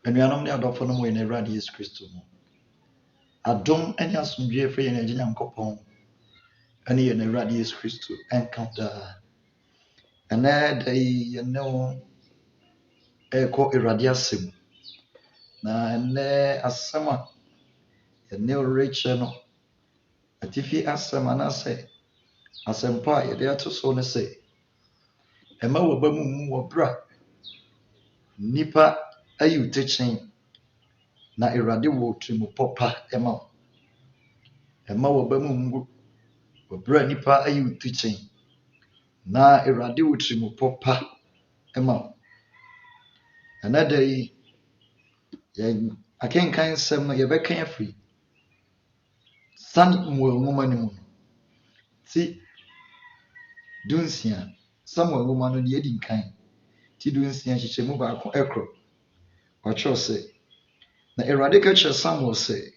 Anuanom ne adɔfo no mo yɛ Awurade Yesu Kristo mu. Adom ne asomdwoe firi yɛn Agya Nyankopɔn ne yɛn Awurade Yesu Kristo nka daa. Ɛnnɛ da yi yɛne wo ɛrekɔ Awurade asɛm. Na ɛnnɛ asɛm a yɛne wo rekyerɛ no atifi asɛm anaasɛ asɛmpa a yɛde ato so ne sɛ ɛma wɔba mu wɔ berɛ a nnipa ayi wo tikyɛn na Awurade wɔ tirimupɔ pa ma wo. Ɛma wɔba mu wɔ berɛ a nnipa ayi wo tikyɛn na Awurade wɔ tirimupɔ pa ma wo. Ɛnnɛ da yi yɛn akenkan nsɛm no yɛbɛkan afiri Samuel nwoma no mu no ti 16. Samuel nwoma no deɛ ɛdi nkan ti 16 nhyehyɛmu baako ɛkoro. Wɔatwerɛ sɛ, na Awurade ka kyerɛ Samuel sɛ,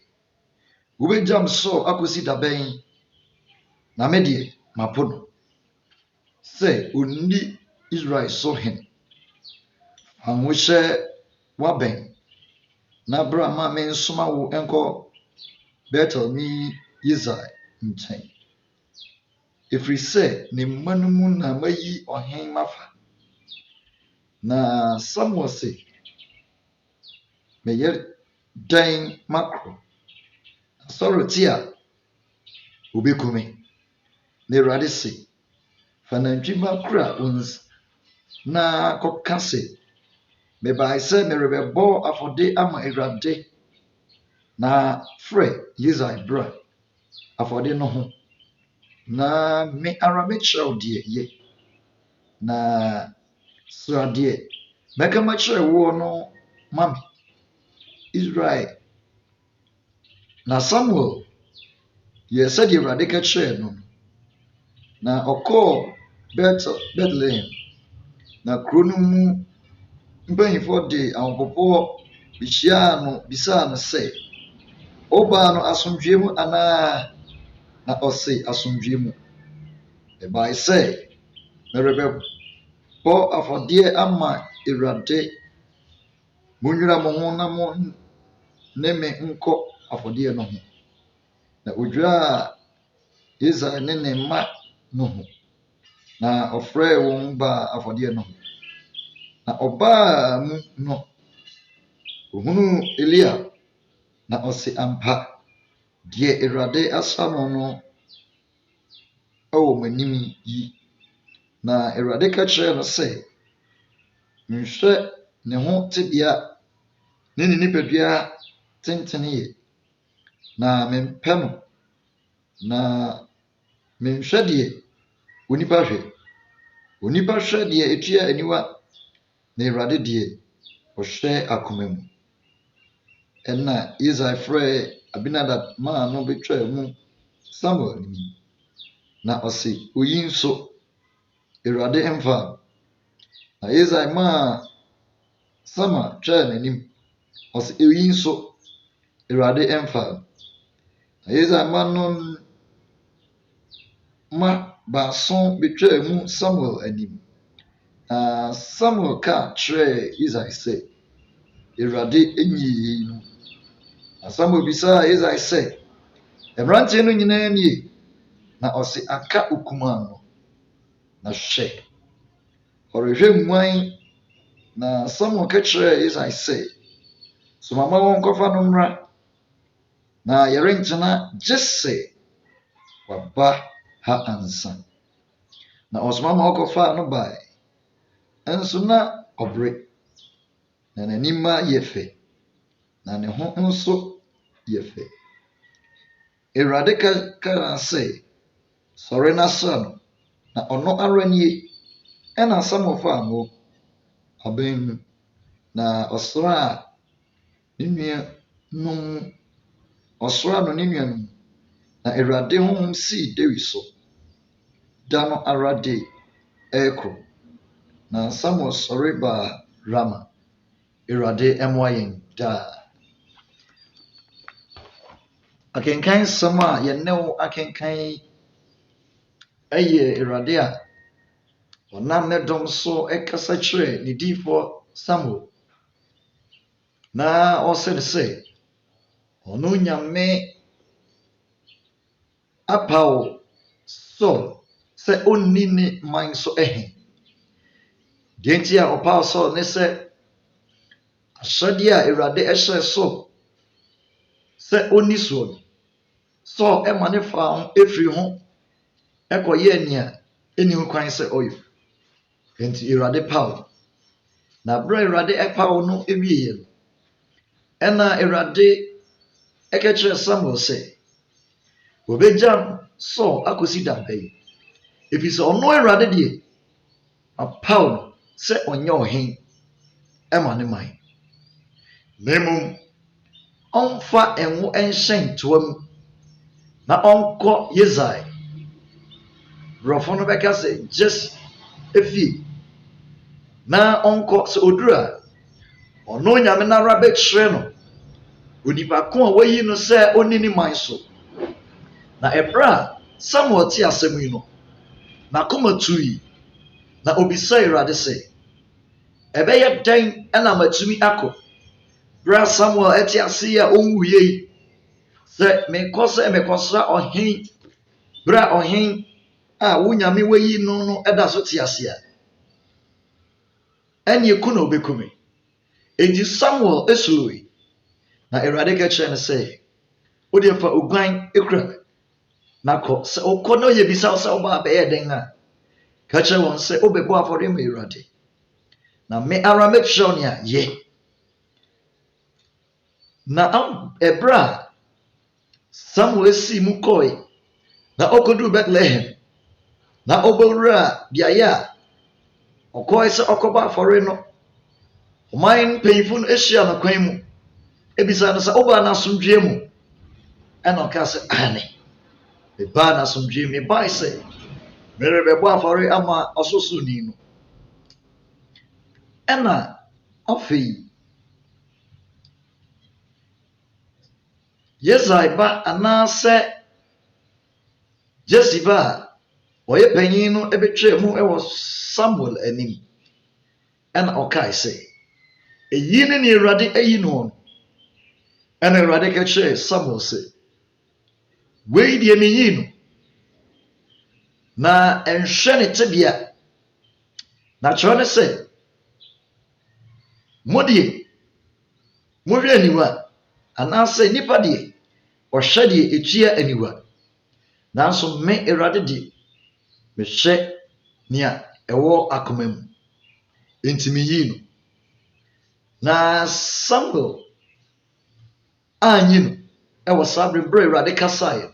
wobɛgyam Saul akɔsi da bɛn? Na me deɛ mapo no sɛ ɔnni Israel so hene. Fa wo ho hyɛ w'abɛn na bra ma mensoma wo nkɔ Betel ne Yisai nkyɛn. Ɛfiri sɛ ne mma no mu na mayi ɔhen mafa. Na Samuel sɛ, meyɛ dɛn makoro? Sɔre te a wobɛku me. Na Awurade sɛ, fa nantwi ba kora wo na kɔka sɛ, mebae sɛ merebɛbɔ afɔde ama Awurade na frɛ Yisai bra afɔde no ho. Na me ara mekyerɛ wo deɛ yɛ. Na sra deɛ mɛka makyerɛ wo no ma me Israel. Na Samuel yɛ sɛdeɛ Awurade ka kyerɛɛ no. Na ɔkɔɔ Bethlehem. Na kuro no mu mpanyinfoɔ de ahopopoɔ behyiaa no bisaa no sɛ, ɔbaa no asomdwoe mu anaa? Na ɔse asomdwoe mu. Ɛbae sɛ merebɛbɔ afɔdeɛ ama Awurade. Monnwira mo ho na mo ne me nkɔ afɔdeɛ no ho. Na odwiraa Yisai ne ne mma no ho. Na ɔfrɛɛ wɔn baa afɔdeɛ no ho. Na ɔbaa mu no, ohunuu Elia. Na ɔse ampa deɛ Awurade asa no no ɛwɔ m'anim yi. Na Awurade ka kyerɛɛ no sɛ, nhwɛ ne ho tebea ne ne nipadua tenten yɛ. Na mempɛ no. Na menhwɛ deɛ onipa hwɛ. Onipa hwɛ deɛ etua aniwa. Na Awurade deɛ ɔhwɛ akoma mu. Ɛnna Yisai frɛɛ Abinadab maa no betwaa mu Samuel anim. Na ɔse, oyi nso Awurade mfa no. Na Yisai maa Sama twaa n'anim. Ɔse, oyi nso Awurade mfa no. Na Yisai ma baason betwaa mu Samuel anim. Na Samuel ka kyerɛɛ Yisai sɛ, Awurade nyii no. Na Samuel bisaa Yisai sɛ, mmeranteɛ no nyinaa nie? Na ɔse, aka okumaa no. Na hwɛ, ɔrehwɛ nguan. Na Samuel ka kyerɛɛ Yisai sɛ, soma ma wɔnkɔfa no mmra. Na yɛrenkyena gye sɛ waba ha ansa. Na ɔsoma ma ɔkɔfaa no bae. Nso na ɔbere. Na n'anim yɛ fɛ. Na ne ho nso yɛ fɛ. Awurade ka sɛ, sɔre na sra no. Na ɔno ara nie. Ɛna Samuel faa ngo abɛn mu. Na ɔsraa no ne nuanom. Na Awurade honhom sii Dawid so. Da no ara de ɛrekɔ. Na Samuel sɔre baa Rama. Awurade mmoa yɛn daa. Akenkan nsɛm a yɛne wo akenkan ɛyɛ Awurade a ɔnam ne dɔm so ɛkasa kyerɛ ne diifoɔ Samuel. na ɔsɛ ne sɛ ɔno nyame apaw Saul sɛ onni ne man so ɛhe. Deɛ nti a ɔpaw Saul ne sɛ ahyɛdeɛ a Awurade ɛhyɛ Saul sɛ onni soɔ no, Saul ɛma ne fa ho efiri ho ɛkɔyɛɛ nea ɛnni ho kwan sɛ ɔyɛ. Enti Awurade paw. Na bere Awurade ɛpaw no ewieɛ no, ɛna Awurade ɛka kyerɛɛ Samuel sɛ obegyam Saul akosi da bɛn. Ɛfiri sɛ ɔno Awurade deɛ apaw no sɛ ɔnyɛ ɔhen ɛma ne man. Na mmom ɔmfa ɛnwo ɛnhyɛn toa mu na ɔnkɔ Yesai. Borɔfo no bɛka sɛ Jesse efie. Na ɔnkɔ sɛ oduru a ɔno nyame nara bɛkyerɛ no onipa ko a wayi no sɛ onni ne man so. Na ɛberɛ a Samuel te asɛm yi no, n'akoma tui na obisa Awurade sɛ ɛbɛyɛ dɛn ɛna matumi akɔ bere a Samuel ɛte ase yi a ɔnwuiɛ yi, sɛ mekɔ sɛ mekɔsra ɔhen bere a ɔhen a wo nyame wayi no ɛda so te ase a ɛne eku na obeku me. Enti Samuel esuroe na Awurade ka kyerɛ no sɛ wode fa oguan ekura na kɔ. Sɛ wokɔ na ɔyɛ bisa wo sɛ woba abɛyɛ dɛn a ka kyerɛ wɔn sɛ wobɛbɔ afɔre ma Awurade na me ara mɛkyerɛ wo nea yɛ. Na ɛberɛ a Samuel esi mu kɔe na ɔkɔduru Bethlehem na ɔbɛwura beaeɛ a ɔkɔe sɛ ɔkɔbɔ afɔre no, ɔman mpanyinfo no ahyia no kwan mu ebisa no sɛ wobaa n'asomdwoe mu. Ɛna ɔka sɛ ane mebaa n'asomdwoe mu, mebae sɛ merebɛbɔ afɔre ama ɔsorosoni no. Ɛna afei Yesai ba anaasɛ Jesse ba a ɔyɛ panyin no ɛbɛtwaa mu ɛwɔ Samuel anim. Ɛna ɔkae sɛ eyi ne nea Awurade ayi no no. Ɛna Awurade ka kyerɛɛ Samuel sɛ wei deɛ meyi no na ɛnhwɛ ne tebea. Na kyerɛ ne sɛ mo deɛ mohwɛ aniwa anaasɛ nipa deɛ ɔhwɛ deɛ etua aniwa, nanso me Awurade deɛ mehwɛ nea ɛwɔ akoma mu. Enti meyi no. Na Samuel anyi no ɛwɔ saa bere Awurade kasaeɛ.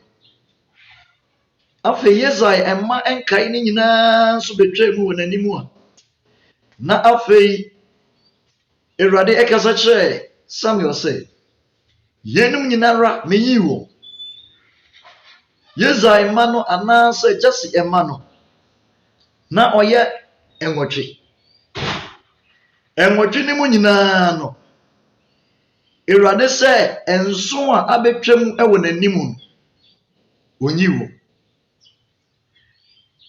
Afei Yesai ɛma ɛnkae ne nyinaa nso betwaa mu wɔ n'anim a na afei Awurade ɛkasa kyerɛɛ Samuel sɛ yɛnum nyinara meyi wɔn. Yesai ma no anaasɛ Jesse ɛma no na ɔyɛ ɛnwɔtwe. Ɛnwɔtwe ne mu nyinaa no Awurade sɛ ɛnso a abɛtwam ɛwɔ n'anim no onyi wɔn.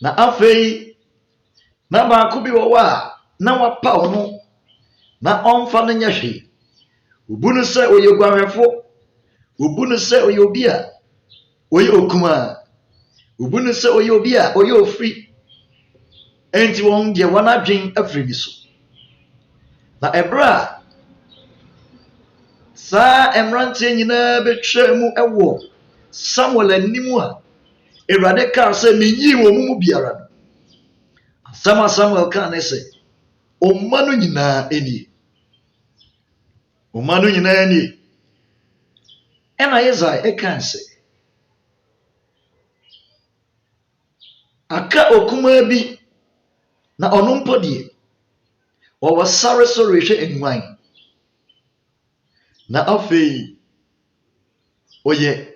Na afei na baako bi wɔ hɔ a na wapaw no na ɔmfa no nyɛ hwee. Obu no sɛ ɔyɛ guanhwɛfo, obu no sɛ ɔyɛ obi a ɔyɛ okumaa, obu no sɛ ɔyɛ obi a ɔyɛ ofiri. Enti wɔn deɛ wɔn adwen afiri bi so. Na ɛberɛ a saa mmeranteɛ nyinaa betwa mu ɛwɔ Samuel anim a Awurade kaa sɛ menyii wɔn mu biara no, asɛm a Samuel kaa ne sɛ ɔmma no nyinaa nie. Ɔmma no nyinaa nie. Ɛna Yesai ɛkaa sɛ aka okumaa bi na ɔno mpo deɛ ɔwɔ sare so rehwɛ nguan. Na afei ɔyɛ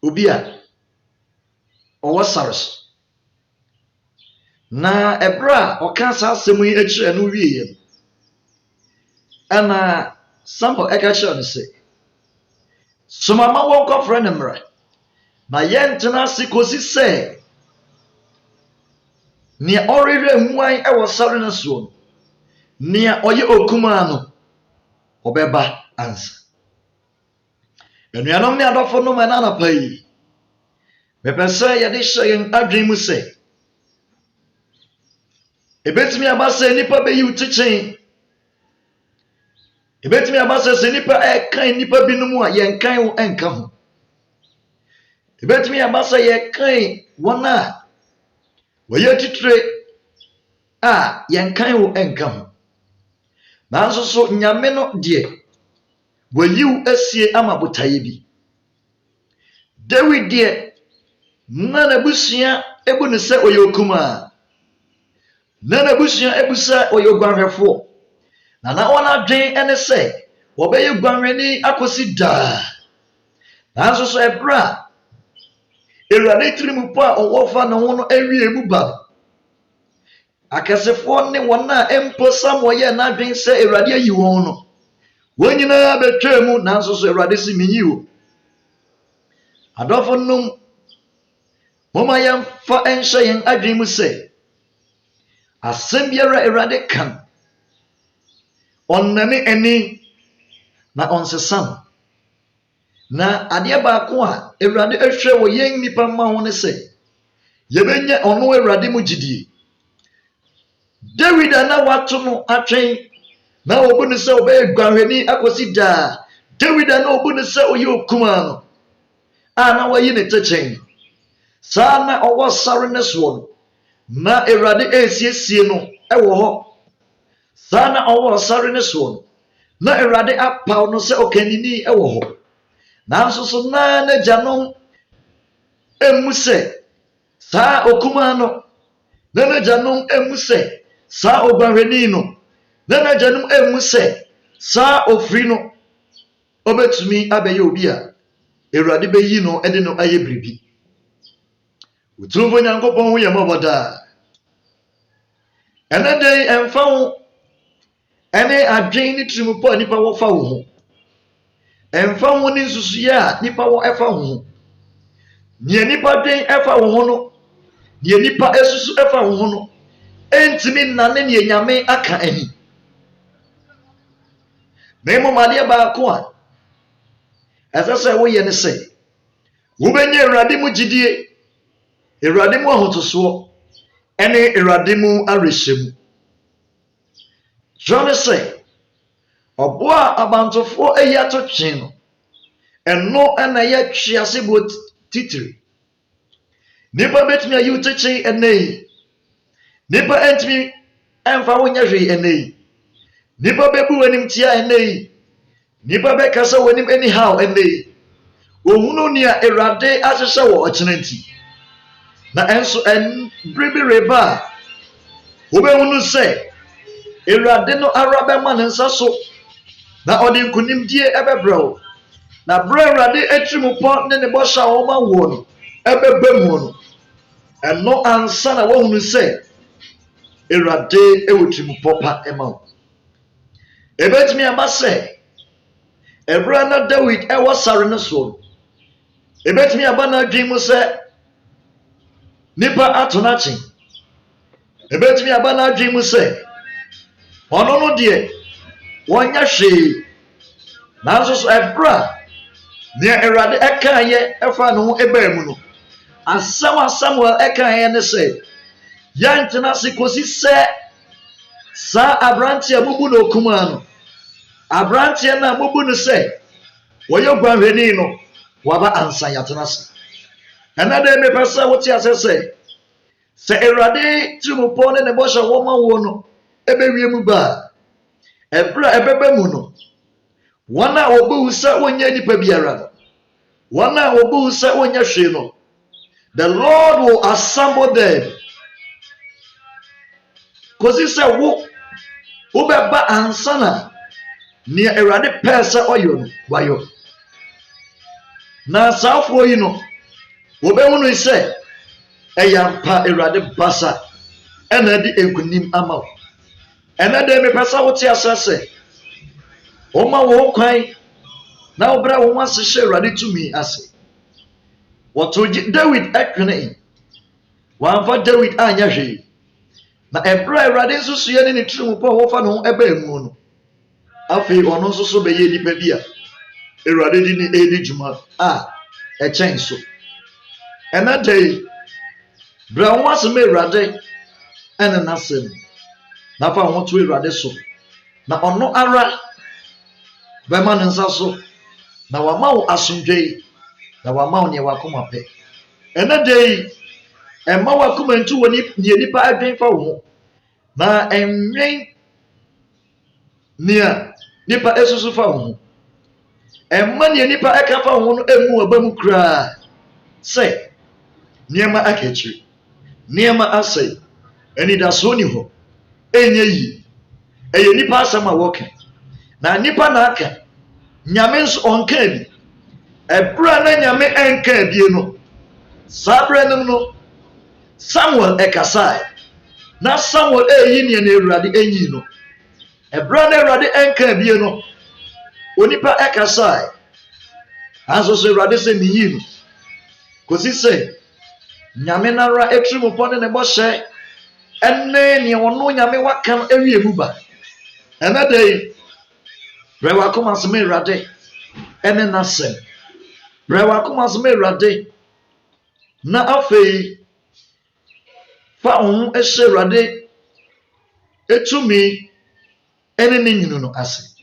obi a ɔwɔ sare so. Na ɛberɛ a ɔka saa asɛm yi akyerɛ no wieɛ no, ɛna Samuel ɛka kyerɛ no sɛ soma ma wɔnkɔfrɛ ne mmara na yɛntena ase kosi sɛ nea ɔrehwɛ nguan ɛwɔ sare no soɔ no, nea ɔyɛ okumaa no obeba ansa. Enuanom ne adofo no manana pai. Me pesa ye de hye yen adwen mu se. Ebetimi abasa nipa be yi utichen. Ebetimi abasa se nipa kan nipa binumu a yen kan wo enka ho. Ebetimi abasa ye kan wona woye titre a yen kan wo enka ho. Nanso so nyame no de wayiw asie ama botaye bi. David de na busua ebu ne se oyokuma. Na busua ebusa oyogwanhwefo. Na ona dwen ene se wobeye gwanhweni akosi da. Nanso so ebra Ewurade tirimu po a owofa ne ho no awie mu ba. Akasefo ne wona empo samoye na dwen se Ewurade ayi won no. Wonyina betwa mu nanso so Ewurade si minyiwo. Adofo num moma yam fa enhye yen adwen mu se asem biara Ewurade kan onnane ani na onsesam. Na ade baako a Ewurade ahwe wo yen nipa ma ho ne se yebenya ono Ewurade mu gidie. David ana wato no atwen na obu ne se obey gwanhweni akosi da. David ana obu ne se oye okuma no ana wayi ne techen. Sa na owo sare ne so na Ewurade esiesie no ewo ho. Sa na owo sare ne so na Ewurade apaw no se okanini ewo ho. Nanso so na janom emu se sa okuma no na janom emu se sa ogwanhweni no na janom emu se sa ofri no obetumi abeye obi a Ewurade beyi no ede no aye bribi. Utumfo Nyankopon ho yemoboda. Ene dey emfa ho ene adwen ni tirimupo nipa wo fa wo ho. Emfa ho ni nsusuye a nipa wo efa ho. Nie nipa dwen efa wo ho no. Nie nipa esusu efa wo ho no. Entimi nane ne nyame aka ahi. Memo made ba ko a esese wo ye ne se wo benye Ewurade mu gidie. Ewurade mu ahotoso ene Ewurade mu arehemu. John say obo a abantofo eyi atotwen no eno ena ye twiase bo titiri. Nipa betimi ayi utechen enei. Nipa entimi emfa wonya hwe enei. Nipa bebu wanim tia enei. Nipa bekasa wanim anyhow enei. Ohunu ni a Ewurade ahyehyɛ wo ochenanti. Na enso en bribi reba wobehunu se Ewurade no arabe ma ne nsa so na odi nkunimdie ebebrew. Na bro Ewurade etrimupɔ ne ne bɔhya wo ma wo no ebebemu no eno ansa na wohunu se Ewurade ewotrimupɔ pa ema wo. Ebetimi aba se Ebra na David ewo sare ne so. Ebetimi aba na adwen mu se nipa atonachi. Ebetimi aba na adwen mu se ono no de wonya hwe. Nanso so Ebra ne Ewurade ekaye efa no ho eba mu no. Asam Samuel ekaye ne se yantena se kosi se sa abranti abubu no kuma no. Abranti na abubu no se woyo gwanhweni no waba ansa yatena se. Another me pesa what ya say. Se Ewurade trimupɔ ne bɔhya wo ma wo no ebewie mu ba. Ebra ebebe mu no. Wana obu sa wonya nipa biara no. Wana obu sa wonya hwe no. The Lord will assemble them. Kosi se wo beba ansana ne Ewurade pesa oyo no wayo. Na safo yi no wobehunu se eyampa Ewurade basa ena di enkunim ama. Ena de me pesa wo ti asase. O ma wo kwan na obra wo wase hye Ewurade tumi ase. Woto David atwene wanfa David anya hwe. Na ebra Ewurade nsusuye ne trimupɔ wo fa no eba emu no. afei ɔno nso so bɛyɛ nipa bi a Awurade di ne edi dwuma a ɛkyɛn so ɛna da yi bra ho asɛm Awurade ɛne n'asɛm na fa ho to Awurade so na ɔno ara bɛma ne nsa so na wama wo asomdwe na wama wo nea wakoma pɛ ɛna da yi ɛma wakoma ntu wɔ nea nipa adwen fa wo ho na ɛnwen nea nipa esusu fa wo ho ɛma nea nipa ɛka fa wo ho no emu ɔba mu koraa sɛ nneɛma aka akyiri nneɛma asɛe anidasoɔ ni hɔ ɛnyɛ yi ɛyɛ nipa asɛm a wɔka na nipa na aka nyame nso ɔnka bi ɛberɛ na nyame ɛnka bie no saa berɛ no no Samuel ɛkasae na Samuel ɛyi nea na Awurade ɛnyi no ɛberɛ na Awurade ɛnka bie no onipa ɛkasae anso so Awurade sɛ meyi no kɔsi sɛ nyame nara ɛtirimupɔ ne ne bɔhyɛ ɛne nea ɔno nyame waka no ɛwie mu ba ɛna da yi brɛ wakoma asɛm Awurade ɛne n'asɛm brɛ wakoma asɛm Awurade na afei fa wo ho ɛhyɛ Awurade ɛtumi ɛne ne nyinu no ase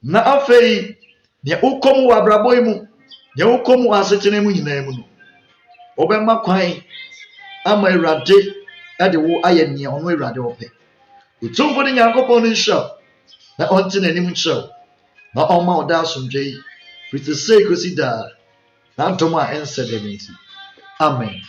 na afei nea wokɔ mu wɔ abrabɔ yi mu nea wokɔ mu wɔ asetena mu nyinaa mu no wɔbɛma kwan ama Awurade ɛde wo ayɛ nea ɔno Awurade wɔpɛ Otumfo ne Nyankopɔn no nhyira na ɔnte n'anim nkyerɛ wo na ɔmma wo daa asomdwe yi firi sesei kɔsi daa na ntɔm a ɛnsɛ dɛ no nti amen.